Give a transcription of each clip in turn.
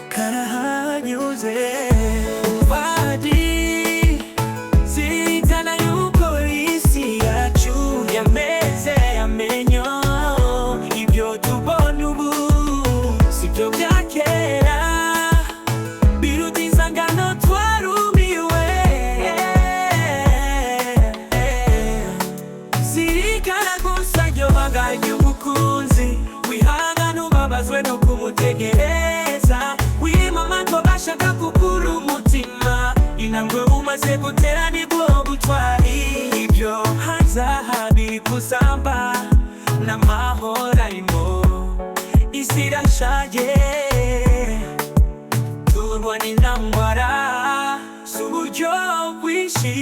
karahanyuze Fadi zirikana yuko isi yacu yameze amenyo ibyo tubona ubu sibyo bya kera biruta insangano twarumiwe zirikana gusa ryo baganye umukunzi wihangana ubabazwe no kumutegereza wimamato bashaka kukura umutima intambwe umaze gutera nibwo butwari ibyo hazaha biri kuzamba n'amahoro arimo isi irashaje turwana intambara z'uburyo bwinshi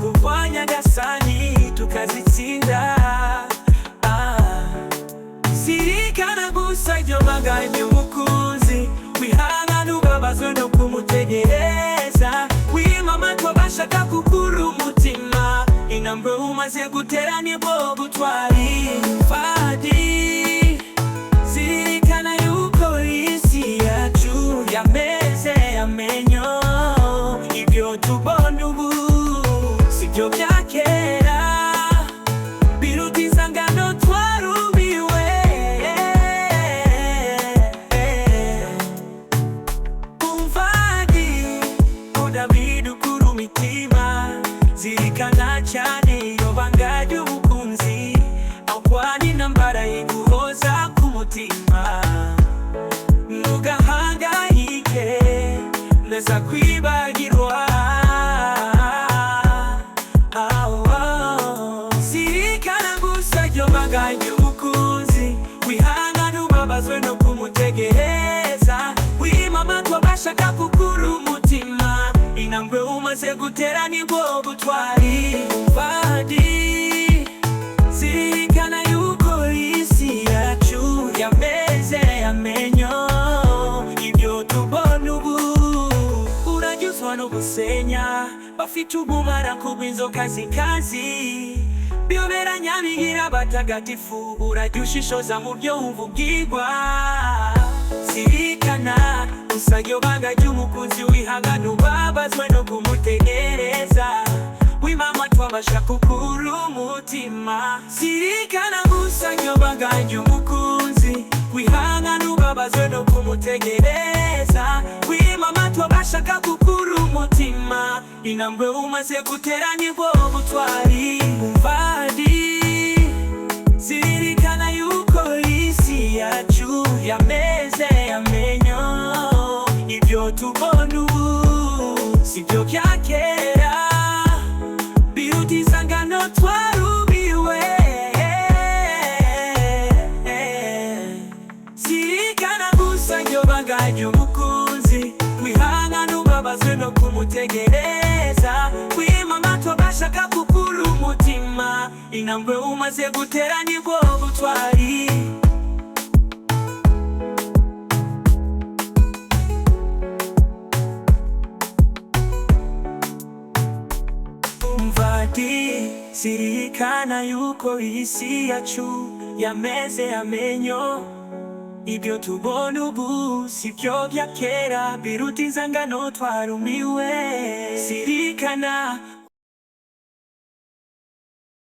kurwanya agasani tukazitsinda zirikana gusa iryo baganye umukunzi wihangana ubabazwe no kumutegereza wimamato bashaka kukura umutima intambwe umaze gutera nibwo butwari Fadi zirikana yuko isi yacu yameze amenyo ibyo tubona ubu sibyo bya kera biruta insangano twarumiwe Fadi udabida ukura imitima zirikana cyane iyo banga ry'ubukunzi ahwana intambara y'iguhoza ku mutima ntugahangayike neza kwibagirwa zirikana gusa iryo banga ry'umukunzi wihangana ubabazwe no kumutegereza wimamato bashaka kukura umutima intambwe umaze gutera nibwo butwari Fadi zirikana yuko isi yacu yameze amenyo ibyo tubona ubu uranyuzwa no gusenya bafite ubumara kubw'inzoka zikazi bioberanya bigira batagatifu urajya ushishoza mu byo wumva ubwirwa zirikana gusa iryo banga ry'umukunzi wihangana ubabazwe no kumutegereza wimamato bashaka kukura umutima zirikana gusa iryo banga ry'umukunzi wihangana ubabazwe no kumutegereza wimamato bashaka kukura umutima intambwe umaze gutera nibwo butwari Fadi zirikana yuko isi yacu yameze amenyo ibyo tubona ubu sibyo bya kera biruta insangano twarumiwe zirikana gusa iryo banga ry'umukunzi wihangana ubabazwe no kumutegereza wimamato bashaka kukura umutima intambwe umaze gutera nibwo butwari Fadi zirikana yuko isi yacu yameze amenyo ibyo tubona ubu sibyo bya kera biruta insangano twarumiwe zirikana